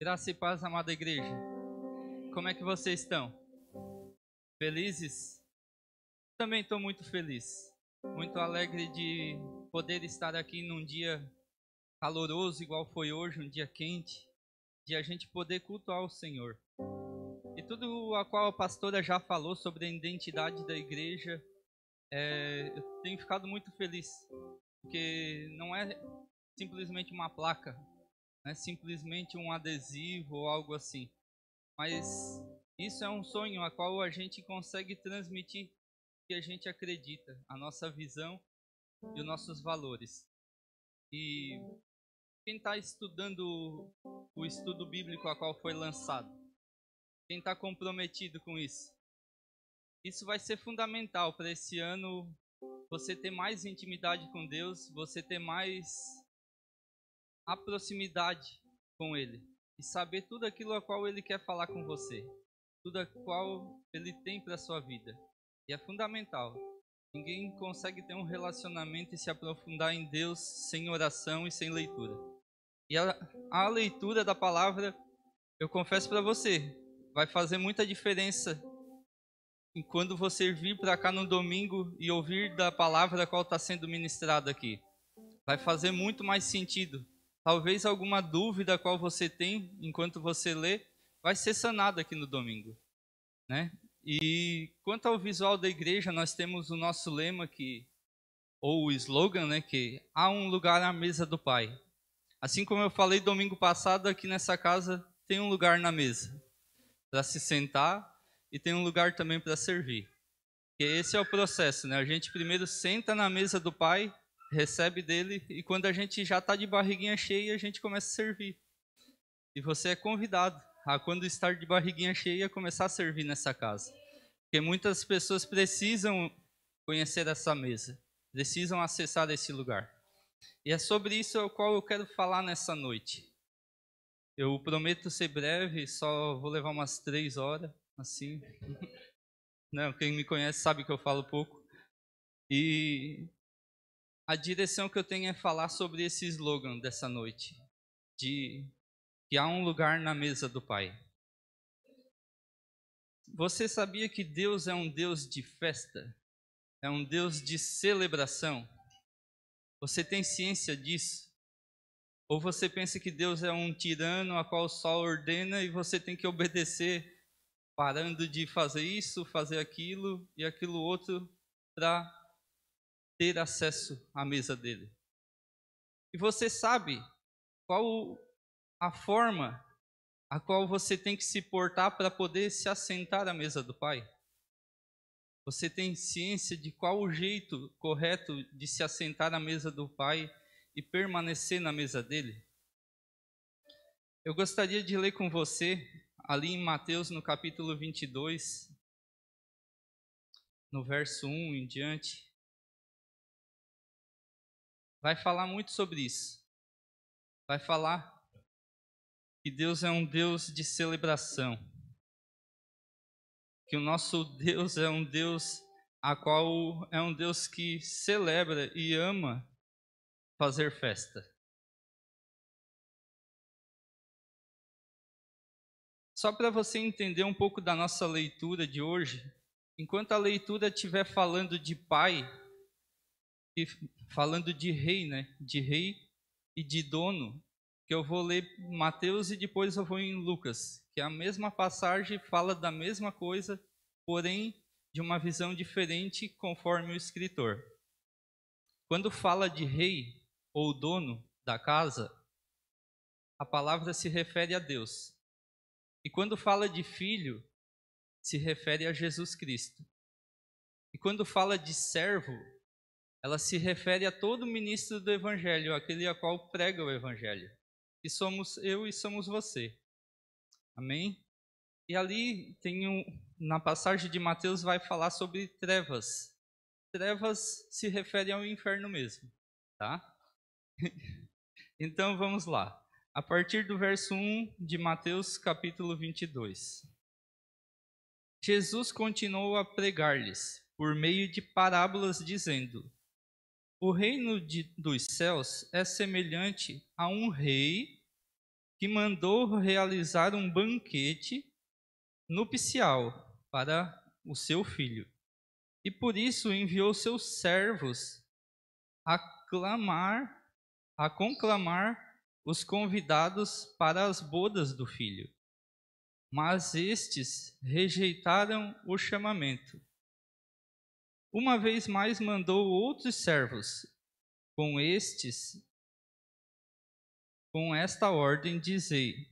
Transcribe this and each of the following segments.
Graça e paz, amada igreja. Como é que vocês estão? Felizes? Também estou muito feliz. Muito alegre de poder estar aqui num dia caloroso, igual foi hoje, um dia quente, de a gente poder cultuar o Senhor. E tudo a qual a pastora já falou sobre a identidade da igreja, eu tenho ficado muito feliz, porque não é simplesmente uma placa, não é simplesmente um adesivo ou algo assim. Mas isso é um sonho a qual a gente consegue transmitir o que a gente acredita, a nossa visão e os nossos valores. E quem está estudando o estudo bíblico a qual foi lançado, quem está comprometido com isso vai ser fundamental para esse ano você ter mais intimidade com Deus, você ter mais a proximidade com Ele e saber tudo aquilo a qual Ele quer falar com você, tudo a qual Ele tem para a sua vida. E é fundamental. Ninguém consegue ter um relacionamento e se aprofundar em Deus sem oração e sem leitura. E a leitura da palavra, eu confesso para você, vai fazer muita diferença em quando você vir para cá no domingo e ouvir da palavra a qual está sendo ministrada aqui. Vai fazer muito mais sentido. Talvez alguma dúvida a qual você tem enquanto você lê, vai ser sanada aqui no domingo, né? E quanto ao visual da igreja, nós temos o nosso lema ou o slogan, né, que há um lugar à mesa do Pai. Assim como eu falei domingo passado, aqui nessa casa tem um lugar na mesa para se sentar e tem um lugar também para servir. E esse é o processo, né? A gente primeiro senta na mesa do Pai, recebe dele, e quando a gente já está de barriguinha cheia, a gente começa a servir. E você é convidado a, quando estar de barriguinha cheia, começar a servir nessa casa. Porque muitas pessoas precisam conhecer essa mesa, precisam acessar esse lugar. E é sobre isso o qual eu quero falar nessa noite. Eu prometo ser breve, só vou levar umas 3 horas, assim. Não, quem me conhece sabe que eu falo pouco. E a direção que eu tenho é falar sobre esse slogan dessa noite, de que há um lugar na mesa do Pai. Você sabia que Deus é um Deus de festa? É um Deus de celebração? Você tem ciência disso? Ou você pensa que Deus é um tirano a qual só ordena e você tem que obedecer, parando de fazer isso, fazer aquilo e aquilo outro para ter acesso à mesa dele? E você sabe qual a forma a qual você tem que se portar para poder se assentar à mesa do Pai? Você tem ciência de qual o jeito correto de se assentar à mesa do Pai e permanecer na mesa dele? Eu gostaria de ler com você, ali em Mateus, no capítulo 22, no verso 1 em diante. Vai falar muito sobre isso. Vai falar que Deus é um Deus de celebração. Que o nosso Deus é um Deus a qual é um Deus que celebra e ama fazer festa. Só para você entender um pouco da nossa leitura de hoje, enquanto a leitura estiver falando de pai e falando de rei, né? De rei e de dono, que eu vou ler Mateus e depois eu vou em Lucas, que é a mesma passagem, fala da mesma coisa, porém de uma visão diferente conforme o escritor. Quando fala de rei ou dono da casa, a palavra se refere a Deus. E quando fala de filho, se refere a Jesus Cristo. E quando fala de servo, ela se refere a todo ministro do Evangelho, aquele a qual prega o Evangelho. E somos eu e somos você. Amém? E ali na passagem de Mateus vai falar sobre trevas. Trevas se refere ao inferno mesmo, tá? Então vamos lá. A partir do verso 1 de Mateus capítulo 22. Jesus continuou a pregar-lhes por meio de parábolas, dizendo: o reino dos céus é semelhante a um rei que mandou realizar um banquete nupcial para o seu filho. E por isso enviou seus servos a conclamar os convidados para as bodas do filho. Mas estes rejeitaram o chamamento. Uma vez mais mandou outros servos, com esta ordem: dizei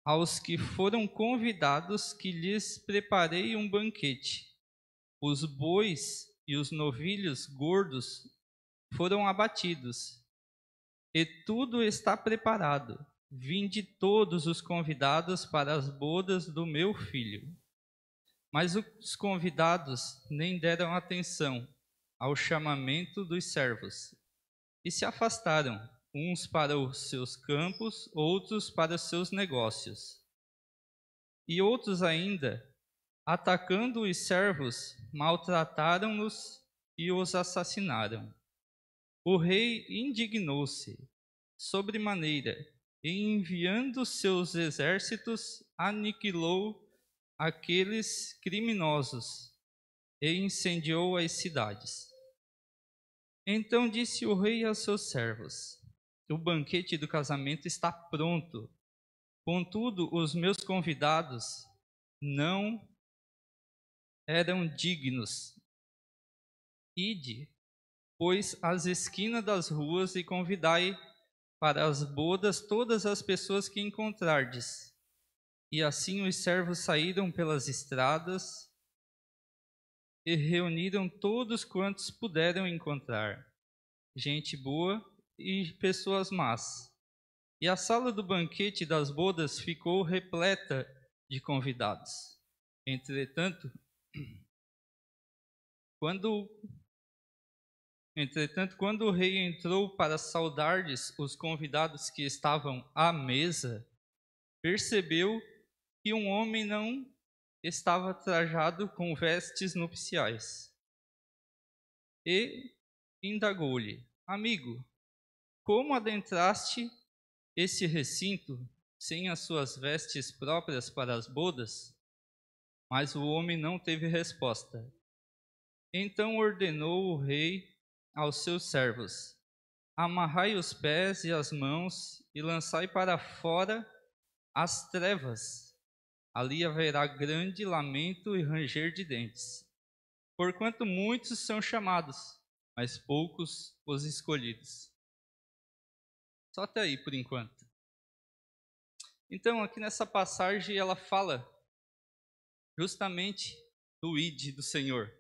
aos que foram convidados que lhes preparei um banquete. Os bois e os novilhos gordos foram abatidos, e tudo está preparado. Vinde todos os convidados para as bodas do meu filho. Mas os convidados nem deram atenção ao chamamento dos servos, e se afastaram, uns para os seus campos, outros para os seus negócios. E outros ainda, atacando os servos, maltrataram-nos e os assassinaram. O rei indignou-se sobremaneira e, enviando seus exércitos, aniquilou aqueles criminosos e incendiou as cidades. Então disse o rei aos seus servos: o banquete do casamento está pronto, contudo os meus convidados não eram dignos. Ide, pois, às esquinas das ruas e convidai para as bodas todas as pessoas que encontrardes. E assim os servos saíram pelas estradas e reuniram todos quantos puderam encontrar, gente boa e pessoas más. E a sala do banquete das bodas ficou repleta de convidados. Entretanto, quando o rei entrou para saudar-lhes os convidados que estavam à mesa, percebeu que um homem não estava trajado com vestes nupciais. E indagou-lhe: amigo, como adentraste esse recinto sem as suas vestes próprias para as bodas? Mas o homem não teve resposta. Então ordenou o rei aos seus servos: amarrai os pés e as mãos e lançai para fora as trevas. Ali haverá grande lamento e ranger de dentes, porquanto muitos são chamados, mas poucos os escolhidos. Só até aí por enquanto. Então, aqui nessa passagem, ela fala justamente do id do Senhor,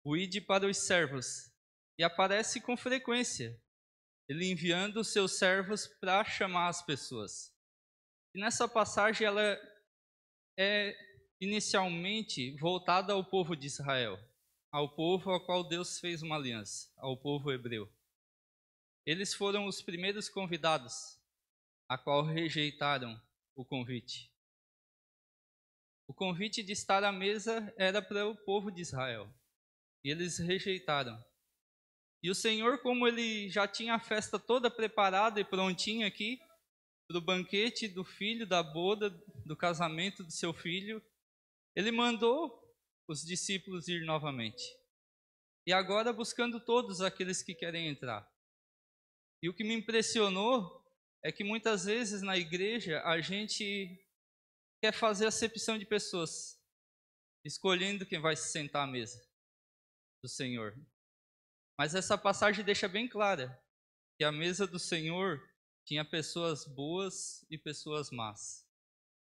o id para os servos, e aparece com frequência, ele enviando os seus servos para chamar as pessoas. E nessa passagem, ela é inicialmente voltada ao povo de Israel, ao povo ao qual Deus fez uma aliança, ao povo hebreu. Eles foram os primeiros convidados, a qual rejeitaram o convite. O convite de estar à mesa era para o povo de Israel, e eles rejeitaram. E o Senhor, como ele já tinha a festa toda preparada e prontinha aqui, para o banquete do filho, da boda, do casamento do seu filho, ele mandou os discípulos ir novamente. E agora buscando todos aqueles que querem entrar. E o que me impressionou é que muitas vezes na igreja a gente quer fazer acepção de pessoas, escolhendo quem vai se sentar à mesa do Senhor. Mas essa passagem deixa bem clara que a mesa do Senhor tinha pessoas boas e pessoas más,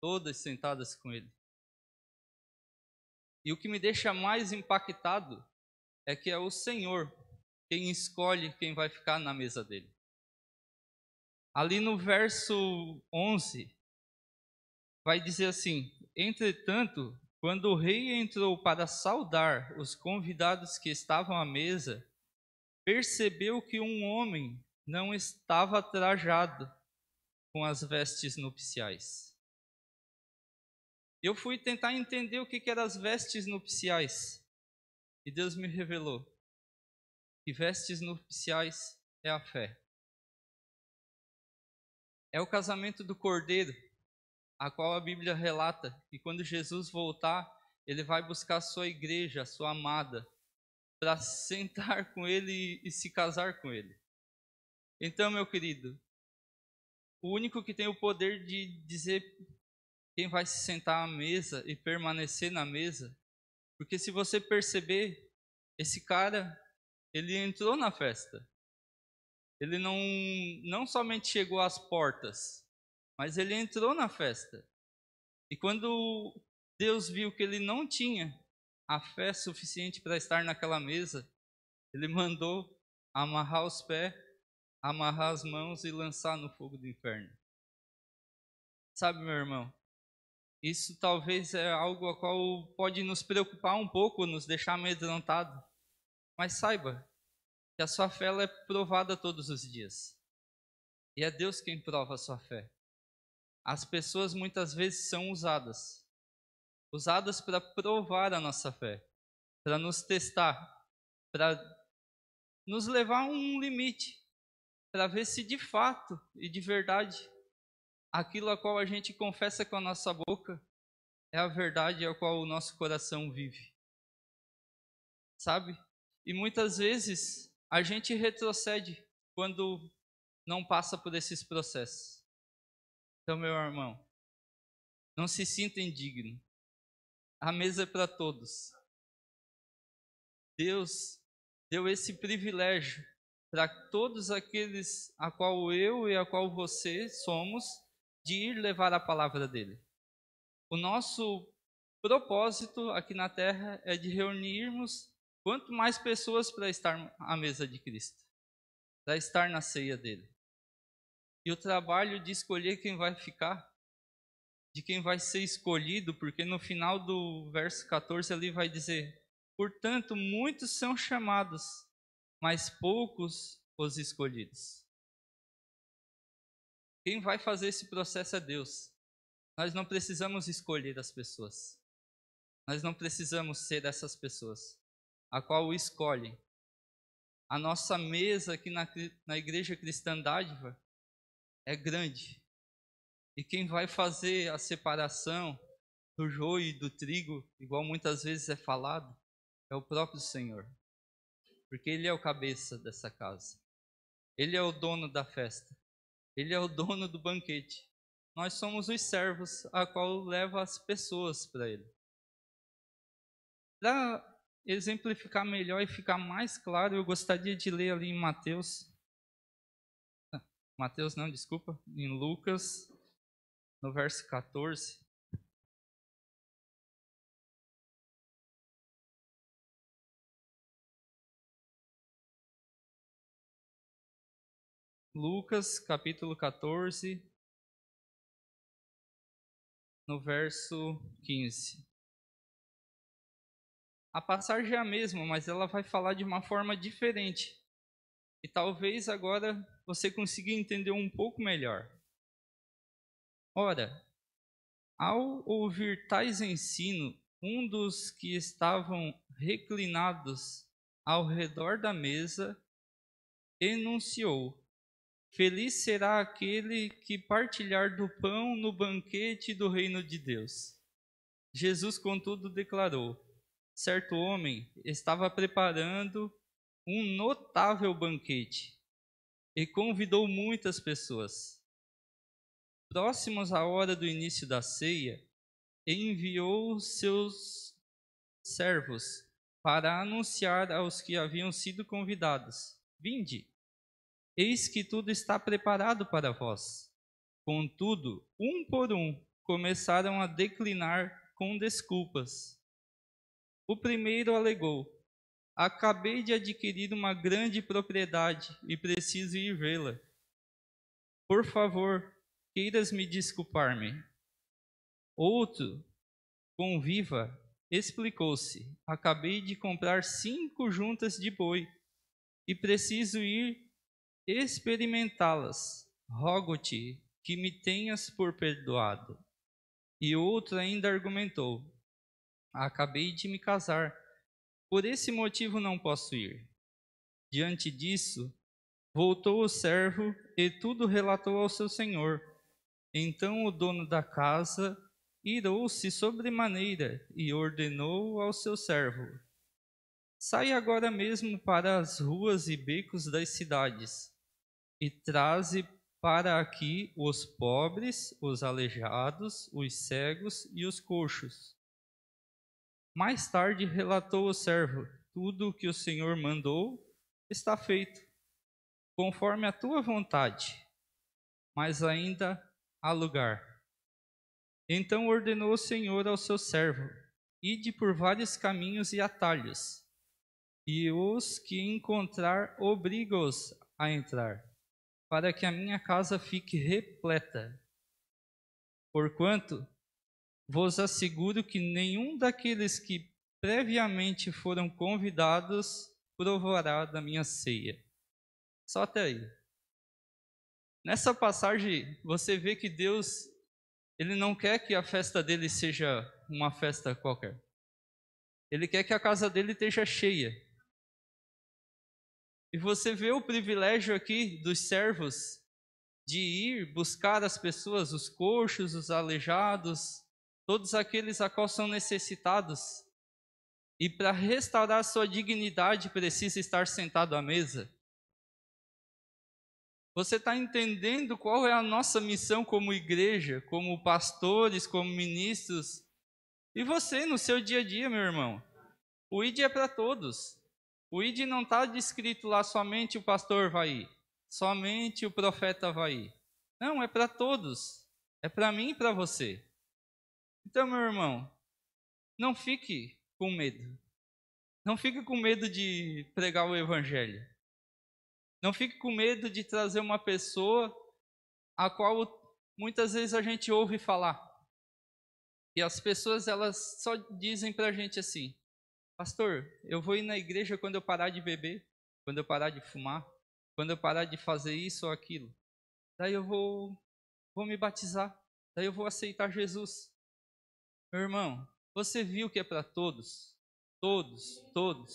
todas sentadas com ele. E o que me deixa mais impactado é que é o Senhor quem escolhe quem vai ficar na mesa dele. Ali no verso 11, vai dizer assim: entretanto, quando o rei entrou para saudar os convidados que estavam à mesa, percebeu que um homem não estava trajado com as vestes nupciais. Eu fui tentar entender o que eram as vestes nupciais, e Deus me revelou que vestes nupciais é a fé. É o casamento do Cordeiro, a qual a Bíblia relata que quando Jesus voltar, ele vai buscar a sua igreja, a sua amada, para sentar com ele e se casar com ele. Então, meu querido, o único que tem o poder de dizer quem vai se sentar à mesa e permanecer na mesa, porque se você perceber, esse cara, ele entrou na festa. Ele não somente chegou às portas, mas ele entrou na festa. E quando Deus viu que ele não tinha a fé suficiente para estar naquela mesa, ele mandou amarrar os pés, amarrar as mãos e lançar no fogo do inferno. Sabe, meu irmão, isso talvez é algo a qual pode nos preocupar um pouco, nos deixar amedrontado. Mas saiba que a sua fé ela é provada todos os dias. E é Deus quem prova a sua fé. As pessoas muitas vezes são usadas para provar a nossa fé, para nos testar, para nos levar a um limite, para ver se de fato e de verdade aquilo a qual a gente confessa com a nossa boca é a verdade a qual o nosso coração vive. Sabe? E muitas vezes a gente retrocede quando não passa por esses processos. Então, meu irmão, não se sinta indigno. A mesa é para todos. Deus deu esse privilégio para todos aqueles a qual eu e a qual você somos, de ir levar a palavra dele. O nosso propósito aqui na terra é de reunirmos quanto mais pessoas para estar à mesa de Cristo, para estar na ceia dele. E o trabalho de escolher quem vai ficar, de quem vai ser escolhido, porque no final do verso 14 ali vai dizer: portanto, muitos são chamados, mas poucos os escolhidos. Quem vai fazer esse processo é Deus. Nós não precisamos escolher as pessoas. Nós não precisamos ser essas pessoas, a qual o escolhem. A nossa mesa aqui na Igreja Cristã Dádiva é grande. E quem vai fazer a separação do joio e do trigo, igual muitas vezes é falado, é o próprio Senhor. Porque Ele é o cabeça dessa casa. Ele é o dono da festa. Ele é o dono do banquete. Nós somos os servos a qual leva as pessoas para Ele. Para exemplificar melhor e ficar mais claro, eu gostaria de ler ali em em Lucas, no verso 14. Lucas, capítulo 14, no verso 15. A passagem é a mesma, mas ela vai falar de uma forma diferente. E talvez agora você consiga entender um pouco melhor. Ora, ao ouvir tais ensino, um dos que estavam reclinados ao redor da mesa enunciou: feliz será aquele que partilhar do pão no banquete do reino de Deus. Jesus, contudo, declarou: certo homem estava preparando um notável banquete e convidou muitas pessoas. Próximos à hora do início da ceia, enviou seus servos para anunciar aos que haviam sido convidados: vinde, eis que tudo está preparado para vós. Contudo, um por um, começaram a declinar com desculpas. O primeiro alegou: acabei de adquirir uma grande propriedade e preciso ir vê-la. Por favor, queiras me desculpar-me. Outro, conviva, explicou-se: acabei de comprar 5 juntas de boi e preciso ir experimentá-las. Rogo-te que me tenhas por perdoado. E outro ainda argumentou: acabei de me casar, por esse motivo não posso ir. Diante disso, Voltou o servo e tudo relatou ao seu senhor. Então o dono da casa irou-se sobremaneira e ordenou ao seu servo: Sai agora mesmo para as ruas e becos das cidades, e traze para aqui os pobres, os aleijados, os cegos e os coxos. Mais tarde relatou o servo: Tudo o que o Senhor mandou está feito, conforme a tua vontade, mas ainda há lugar. Então ordenou o Senhor ao seu servo: Ide por vários caminhos e atalhos, e os que encontrar, obriga-os a entrar, para que a minha casa fique repleta. Porquanto vos asseguro que nenhum daqueles que previamente foram convidados provará da minha ceia. Só até aí. Nessa passagem, você vê que Deus, Ele não quer que a festa dele seja uma festa qualquer. Ele quer que a casa dele esteja cheia. E você vê o privilégio aqui dos servos de ir buscar as pessoas, os coxos, os aleijados, todos aqueles a qual são necessitados. E para restaurar sua dignidade precisa estar sentado à mesa. Você está entendendo qual é a nossa missão como igreja, como pastores, como ministros? E você no seu dia a dia, meu irmão? O ID é para todos. O ID não está descrito lá somente o pastor vai ir, somente o profeta vai ir. Não, é para todos. É para mim e para você. Então, meu irmão, não fique com medo. Não fique com medo de pregar o evangelho. Não fique com medo de trazer uma pessoa a qual muitas vezes a gente ouve falar. E as pessoas, elas só dizem para a gente assim: Pastor, eu vou ir na igreja quando eu parar de beber, quando eu parar de fumar, quando eu parar de fazer isso ou aquilo. Daí eu vou me batizar, daí eu vou aceitar Jesus. Meu irmão, você viu que é para todos? Todos, todos.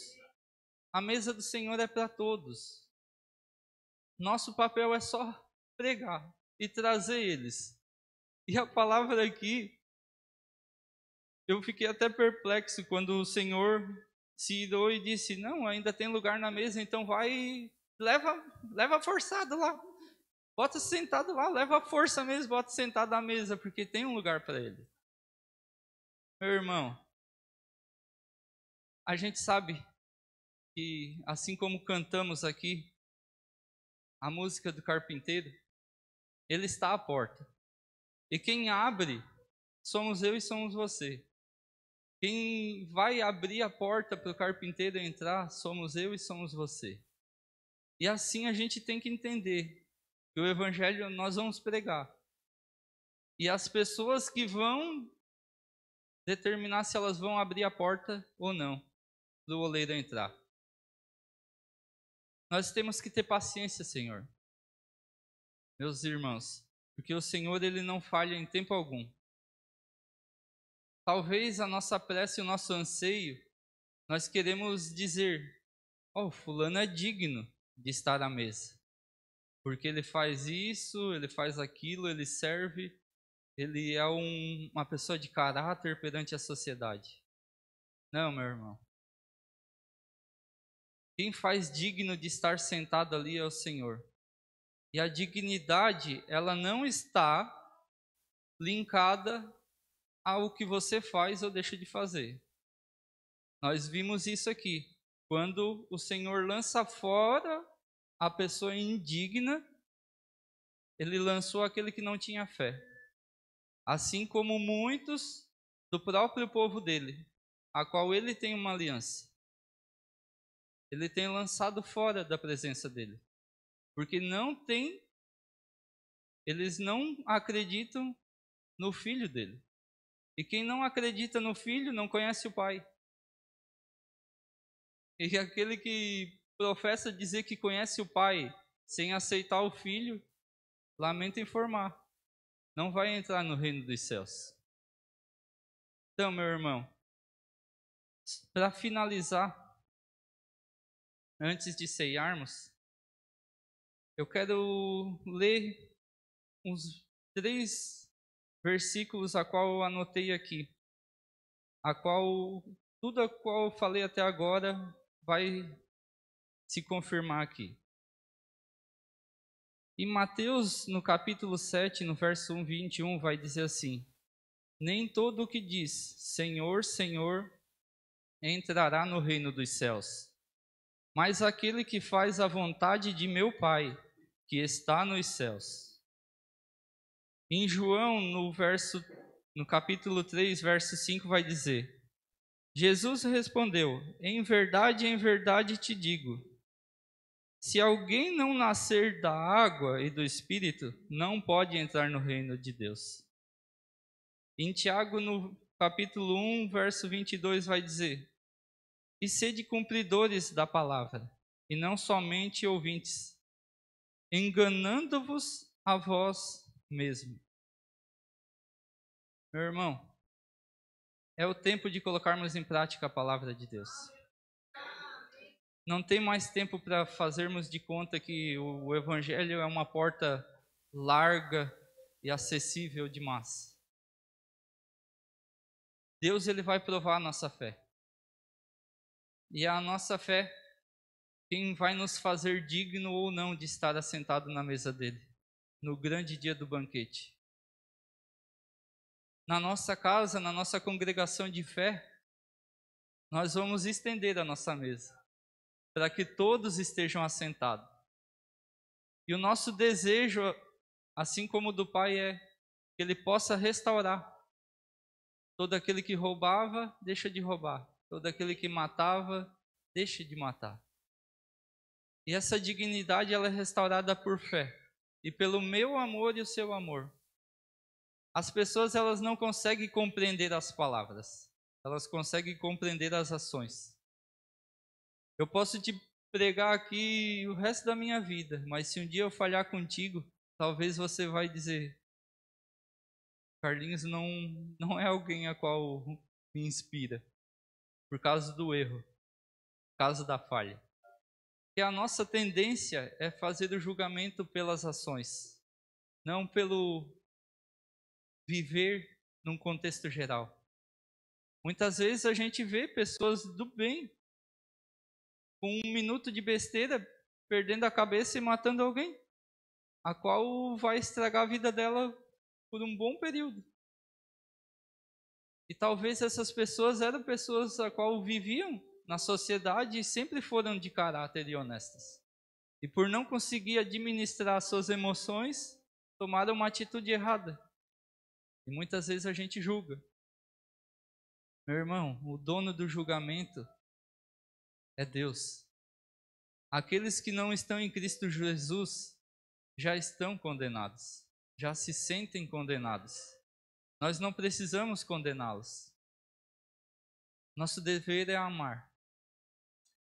A mesa do Senhor é para todos. Nosso papel é só pregar e trazer eles. E a palavra aqui, eu fiquei até perplexo quando o Senhor se irou e disse: Não, ainda tem lugar na mesa, então vai e leva forçado lá. Bota sentado lá, leva a força mesmo, bota sentado à mesa, porque tem um lugar para ele. Meu irmão, a gente sabe que, assim como cantamos aqui, a música do carpinteiro, ele está à porta. E quem abre somos eu e somos você. Quem vai abrir a porta para o carpinteiro entrar somos eu e somos você. E assim a gente tem que entender que o evangelho nós vamos pregar. E as pessoas que vão determinar se elas vão abrir a porta ou não para o oleiro entrar. Nós temos que ter paciência, Senhor, meus irmãos, porque o Senhor ele não falha em tempo algum. Talvez a nossa prece e o nosso anseio, nós queremos dizer: oh, fulano é digno de estar à mesa, porque ele faz isso, ele faz aquilo, ele serve, ele é uma pessoa de caráter perante a sociedade. Não, meu irmão. Quem faz digno de estar sentado ali é o Senhor. E a dignidade, ela não está linkada ao que você faz ou deixa de fazer. Nós vimos isso aqui. Quando o Senhor lança fora a pessoa indigna, ele lançou aquele que não tinha fé. Assim como muitos do próprio povo dele, a qual ele tem uma aliança. Ele tem lançado fora da presença dele. Porque eles não acreditam no filho dele. E quem não acredita no filho não conhece o pai. E aquele que professa dizer que conhece o pai sem aceitar o filho, lamento informar, não vai entrar no reino dos céus. Então, meu irmão, para finalizar, antes de ceiarmos, Eu quero ler uns 3 versículos a qual eu anotei aqui, tudo a qual eu falei até agora vai se confirmar aqui. Em Mateus, no capítulo 7, no verso 21, vai dizer assim: nem todo o que diz Senhor, Senhor entrará no reino dos céus, mas aquele que faz a vontade de meu Pai, que está nos céus. Em João, no capítulo 3, verso 5, vai dizer: Jesus respondeu: em verdade te digo, se alguém não nascer da água e do Espírito, não pode entrar no reino de Deus. Em Tiago, no capítulo 1, verso 22, vai dizer: e sede cumpridores da palavra, e não somente ouvintes, enganando-vos a vós mesmo. Meu irmão, é o tempo de colocarmos em prática a palavra de Deus. Não tem mais tempo para fazermos de conta que o Evangelho é uma porta larga e acessível demais. Deus, ele vai provar a nossa fé. E a nossa fé, quem vai nos fazer digno ou não de estar assentado na mesa dele, no grande dia do banquete. Na nossa casa, na nossa congregação de fé, nós vamos estender a nossa mesa, para que todos estejam assentados. E o nosso desejo, assim como o do Pai, é que Ele possa restaurar. Todo aquele que roubava, deixa de roubar. Todo aquele que matava, deixa de matar. E essa dignidade, ela é restaurada por fé. E pelo meu amor e o seu amor. As pessoas, elas não conseguem compreender as palavras. Elas conseguem compreender as ações. Eu posso te pregar aqui o resto da minha vida, mas se um dia eu falhar contigo, talvez você vai dizer: Carlinhos não é alguém a qual me inspira, por causa do erro, por causa da falha. E a nossa tendência é fazer o julgamento pelas ações, não pelo viver num contexto geral. Muitas vezes a gente vê pessoas do bem, com 1 minuto de besteira, perdendo a cabeça e matando alguém, a qual vai estragar a vida dela por um bom período. E talvez essas pessoas eram pessoas a qual viviam na sociedade e sempre foram de caráter e honestas. E por não conseguir administrar suas emoções, tomaram uma atitude errada. E muitas vezes a gente julga. Meu irmão, o dono do julgamento é Deus. Aqueles que não estão em Cristo Jesus já estão condenados, já se sentem condenados. Nós não precisamos condená-los. Nosso dever é amar.